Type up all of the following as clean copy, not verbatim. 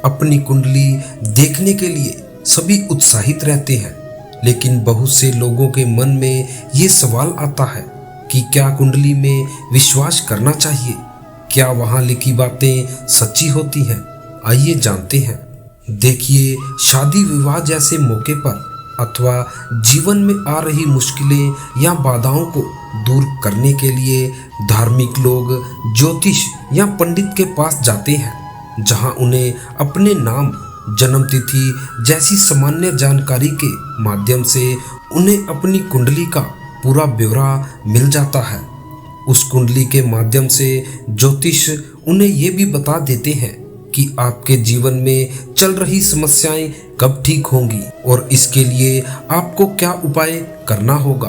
अपनी कुंडली देखने के लिए सभी उत्साहित रहते हैं, लेकिन बहुत से लोगों के मन में ये सवाल आता है कि क्या कुंडली में विश्वास करना चाहिए? क्या वहाँ लिखी बातें सच्ची होती हैं? आइए जानते हैं। देखिए, शादी विवाह जैसे मौके पर अथवा जीवन में आ रही मुश्किलें या बाधाओं को दूर करने के लिए धार्मिक लोग ज्योतिष या पंडित के पास जाते हैं, जहां उन्हें अपने नाम, जन्म तिथि जैसी सामान्य जानकारी के माध्यम से उन्हें अपनी कुंडली का पूरा ब्यौरा मिल जाता है। उस कुंडली के माध्यम से ज्योतिष उन्हें ये भी बता देते हैं कि आपके जीवन में चल रही समस्याएं कब ठीक होंगी और इसके लिए आपको क्या उपाय करना होगा।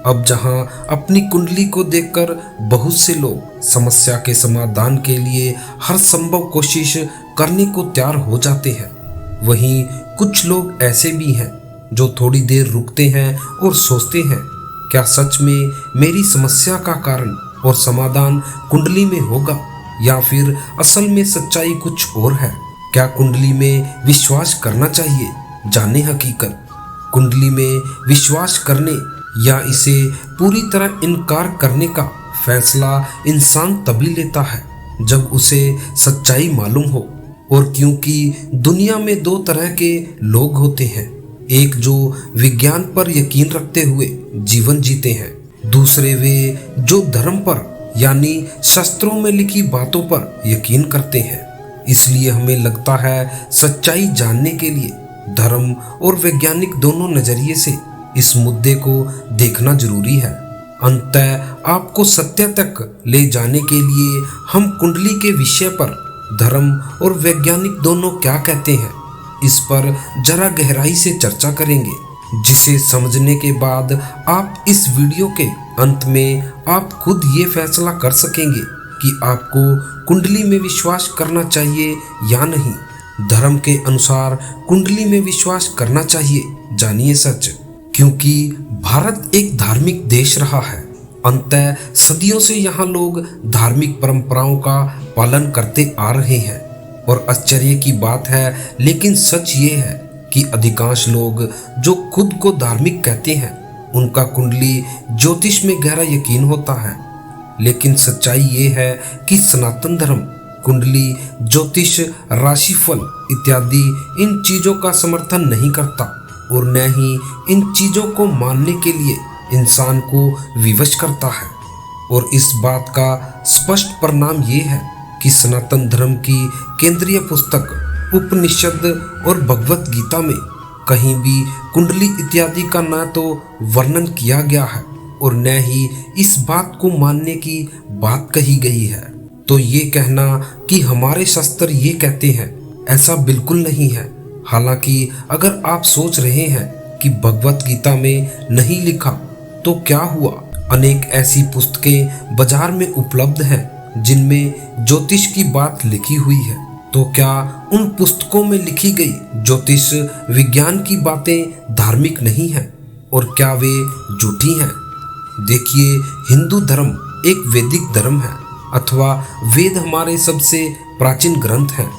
अब जहां अपनी कुंडली को देखकर बहुत से लोग समस्या के समाधान के लिए हर संभव कोशिश करने को तैयार हो जाते हैं, वहीं कुछ लोग ऐसे भी हैं जो थोड़ी देर रुकते हैं और सोचते हैं, क्या सच में मेरी समस्या का कारण और समाधान कुंडली में होगा या फिर असल में सच्चाई कुछ और है? क्या कुंडली में विश्वास करना चाहिए? जाने हकीकत। कुंडली में विश्वास करने या इसे पूरी तरह इनकार करने का फैसला इंसान तभी लेता है जब उसे सच्चाई मालूम हो। और क्योंकि दुनिया में दो तरह के लोग होते हैं, एक जो विज्ञान पर यकीन रखते हुए जीवन जीते हैं, दूसरे वे जो धर्म पर यानी शास्त्रों में लिखी बातों पर यकीन करते हैं। इसलिए हमें लगता है सच्चाई जानने के लिए धर्म और वैज्ञानिक दोनों नजरिए से इस मुद्दे को देखना जरूरी है। अंततः आपको सत्य तक ले जाने के लिए हम कुंडली के विषय पर धर्म और वैज्ञानिक दोनों क्या कहते हैं, इस पर जरा गहराई से चर्चा करेंगे, जिसे समझने के बाद आप इस वीडियो के अंत में आप खुद ये फैसला कर सकेंगे कि आपको कुंडली में विश्वास करना चाहिए या नहीं। धर्म के अनुसार कुंडली में विश्वास करना चाहिए। जानिए सच। क्योंकि भारत एक धार्मिक देश रहा है, अंततः सदियों से यहाँ लोग धार्मिक परंपराओं का पालन करते आ रहे हैं। और आश्चर्य की बात है, लेकिन सच ये है कि अधिकांश लोग जो खुद को धार्मिक कहते हैं, उनका कुंडली ज्योतिष में गहरा यकीन होता है। लेकिन सच्चाई ये है कि सनातन धर्म कुंडली, ज्योतिष, राशिफल इत्यादि इन चीज़ों का समर्थन नहीं करता और न ही इन चीज़ों को मानने के लिए इंसान को विवश करता है। और इस बात का स्पष्ट परिणाम ये है कि सनातन धर्म की केंद्रीय पुस्तक उपनिषद और भगवत गीता में कहीं भी कुंडली इत्यादि का न तो वर्णन किया गया है और न ही इस बात को मानने की बात कही गई है। तो ये कहना कि हमारे शास्त्र ये कहते हैं, ऐसा बिल्कुल नहीं है। हालांकि अगर आप सोच रहे हैं कि भगवत गीता में नहीं लिखा तो क्या हुआ, अनेक ऐसी पुस्तकें बाजार में उपलब्ध हैं जिनमें ज्योतिष की बात लिखी हुई है। तो क्या उन पुस्तकों में लिखी गई ज्योतिष विज्ञान की बातें धार्मिक नहीं हैं और क्या वे झूठी हैं? देखिए, हिंदू धर्म एक वैदिक धर्म है अथवा वेद हमारे सबसे प्राचीन ग्रंथ हैं।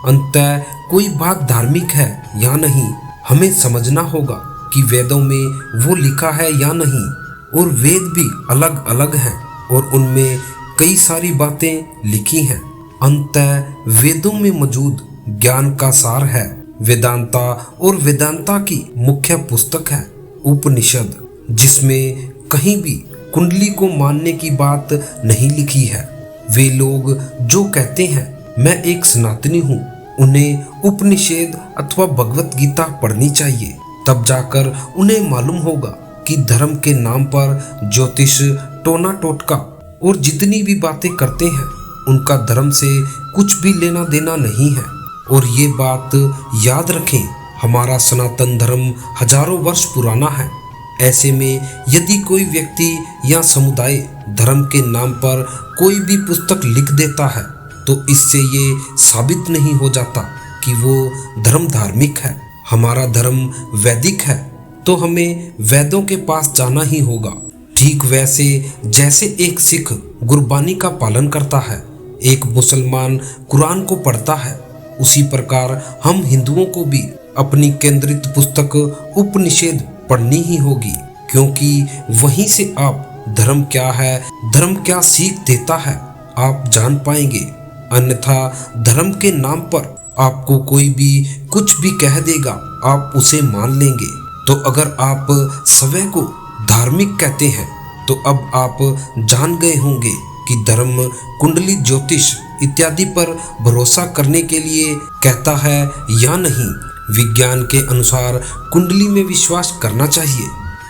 अंततः कोई बात धार्मिक है या नहीं, हमें समझना होगा कि वेदों में वो लिखा है या नहीं। और वेद भी अलग अलग हैं और उनमें कई सारी बातें लिखी हैं। अंततः वेदों में मौजूद ज्ञान का सार है वेदांता, और वेदांता की मुख्य पुस्तक है उपनिषद, जिसमें कहीं भी कुंडली को मानने की बात नहीं लिखी है। वे लोग जो कहते हैं मैं एक सनातनी हूँ, उन्हें उपनिषद अथवा भगवत गीता पढ़नी चाहिए, तब जाकर उन्हें मालूम होगा कि धर्म के नाम पर ज्योतिष, टोना टोटका और जितनी भी बातें करते हैं उनका धर्म से कुछ भी लेना देना नहीं है। और ये बात याद रखें, हमारा सनातन धर्म हजारों वर्ष पुराना है। ऐसे में यदि कोई व्यक्ति या समुदाय धर्म के नाम पर कोई भी पुस्तक लिख देता है तो इससे ये साबित नहीं हो जाता कि वो धर्म धार्मिक है। हमारा धर्म वैदिक है तो हमें वेदों के पास जाना ही होगा। ठीक वैसे जैसे एक सिख गुरबानी का पालन करता है, एक मुसलमान कुरान को पढ़ता है, उसी प्रकार हम हिंदुओं को भी अपनी केंद्रित पुस्तक उपनिषद पढ़नी ही होगी, क्योंकि वहीं से आप धर्म क्या है, धर्म क्या सीख देता है, आप जान पाएंगे। अन्यथा धर्म के नाम पर आपको कोई भी कुछ भी कह देगा, आप उसे मान लेंगे। तो अगर आप स्वयं को धार्मिक कहते हैं तो अब आप जान गए होंगे कि धर्म कुंडली ज्योतिष इत्यादि पर भरोसा करने के लिए कहता है या नहीं। विज्ञान के अनुसार कुंडली में विश्वास करना चाहिए।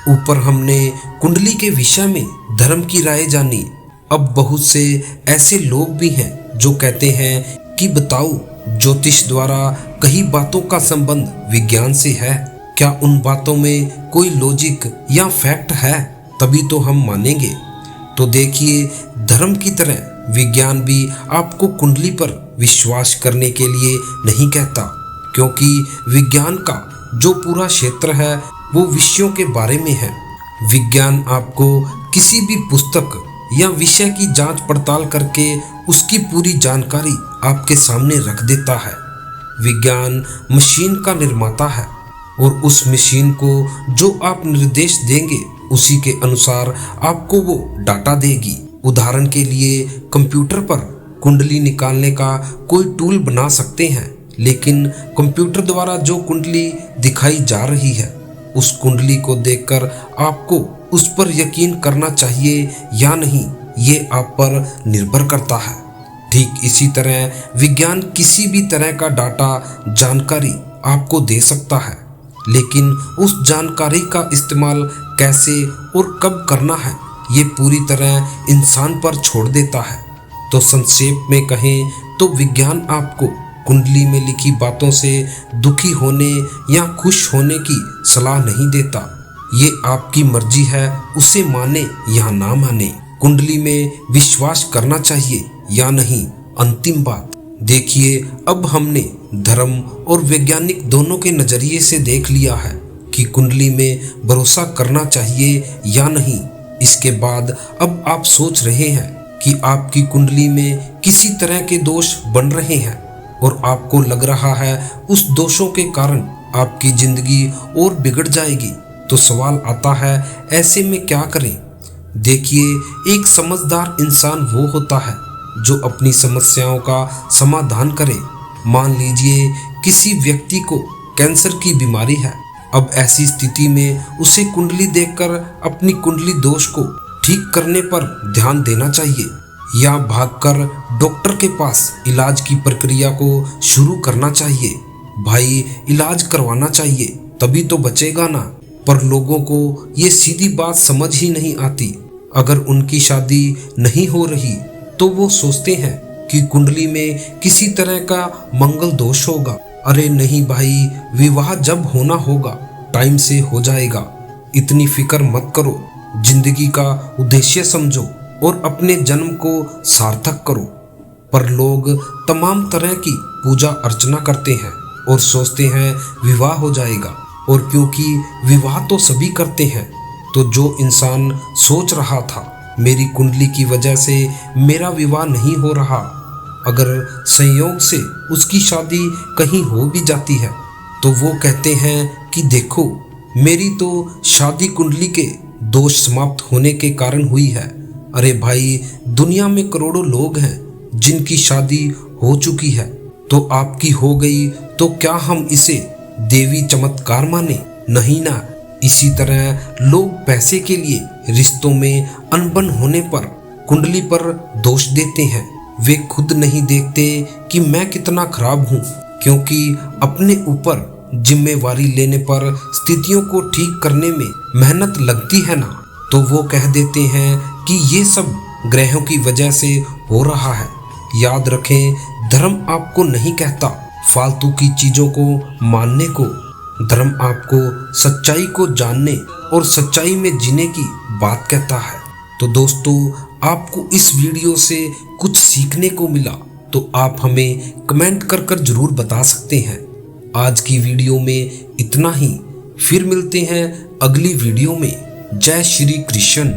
ऊपर हमने कुंडली के विषय में धर्म की राय जानी। अब बहुत से ऐसे लोग भी हैं जो कहते हैं कि बताओ, ज्योतिष द्वारा कई बातों का संबंध विज्ञान से है, क्या उन बातों में कोई लॉजिक या फैक्ट है, तभी तो हम मानेंगे। तो देखिए, धर्म की तरह विज्ञान भी आपको कुंडली पर विश्वास करने के लिए नहीं कहता, क्योंकि विज्ञान का जो पूरा क्षेत्र है वो विषयों के बारे में है। विज्ञान आपको किसी भी पुस्तक या विषय की जांच पड़ताल करके उसकी पूरी जानकारी आपके सामने रख देता है। विज्ञान मशीन का निर्माता है और उस मशीन को जो आप निर्देश देंगे उसी के अनुसार आपको वो डाटा देगी। उदाहरण के लिए कंप्यूटर पर कुंडली निकालने का कोई टूल बना सकते हैं, लेकिन कंप्यूटर द्वारा जो कुंडली दिखाई जा रही है उस कुंडली को देखकर आपको उस पर यकीन करना चाहिए या नहीं, ये आप पर निर्भर करता है। ठीक इसी तरह विज्ञान किसी भी तरह का डाटा जानकारी आपको दे सकता है, लेकिन उस जानकारी का इस्तेमाल कैसे और कब करना है ये पूरी तरह इंसान पर छोड़ देता है। तो संक्षेप में कहें तो विज्ञान आपको कुंडली में लिखी बातों से दुखी होने या खुश होने की सलाह नहीं देता। ये आपकी मर्जी है, उसे माने या ना माने। कुंडली में विश्वास करना चाहिए या नहीं, अंतिम बात। देखिए, अब हमने धर्म और वैज्ञानिक दोनों के नजरिए से देख लिया है कि कुंडली में भरोसा करना चाहिए या नहीं। इसके बाद अब आप सोच रहे हैं कि आपकी कुंडली में किसी तरह के दोष बन रहे हैं और आपको लग रहा है उस दोषों के कारण आपकी जिंदगी और बिगड़ जाएगी। तो सवाल आता है, ऐसे में क्या करें? देखिए, एक समझदार इंसान वो होता है जो अपनी समस्याओं का समाधान करे। मान लीजिए किसी व्यक्ति को कैंसर की बीमारी है। अब ऐसी स्थिति में उसे कुंडली देखकर अपनी कुंडली दोष को ठीक करने पर ध्यान देना चाहिए या भागकर डॉक्टर के पास इलाज की प्रक्रिया को शुरू करना चाहिए। भाई, इलाज करवाना चाहिए तभी तो बचेगा ना। पर लोगों को ये सीधी बात समझ ही नहीं आती। अगर उनकी शादी नहीं हो रही तो वो सोचते हैं कि कुंडली में किसी तरह का मंगल दोष होगा। अरे नहीं भाई, विवाह जब होना होगा टाइम से हो जाएगा। इतनी फिक्र मत करो, जिंदगी का उद्देश्य समझो और अपने जन्म को सार्थक करो। पर लोग तमाम तरह की पूजा अर्चना करते हैं और सोचते हैं विवाह हो जाएगा। और क्योंकि विवाह तो सभी करते हैं, तो जो इंसान सोच रहा था मेरी कुंडली की वजह से मेरा विवाह नहीं हो रहा, अगर संयोग से उसकी शादी कहीं हो भी जाती है तो वो कहते हैं कि देखो, मेरी तो शादी कुंडली के दोष समाप्त होने के कारण हुई है। अरे भाई, दुनिया में करोड़ों लोग हैं जिनकी शादी हो चुकी है, तो आपकी हो गई तो क्या हम इसे देवी चमत्कार माने? नहीं ना। इसी तरह लोग पैसे के लिए रिश्तों में अनबन होने पर कुंडली पर दोष देते हैं। वे खुद नहीं देखते कि मैं कितना खराब हूँ, क्योंकि अपने ऊपर जिम्मेवारी लेने पर स्थितियों को ठीक करने में मेहनत लगती है ना, तो वो कह देते हैं कि ये सब ग्रहों की वजह से हो रहा है। याद रखें, धर्म आपको नहीं कहता फालतू की चीज़ों को मानने को। धर्म आपको सच्चाई को जानने और सच्चाई में जीने की बात कहता है। तो दोस्तों, आपको इस वीडियो से कुछ सीखने को मिला तो आप हमें कमेंट कर कर जरूर बता सकते हैं। आज की वीडियो में इतना ही, फिर मिलते हैं अगली वीडियो में। जय श्री कृष्ण।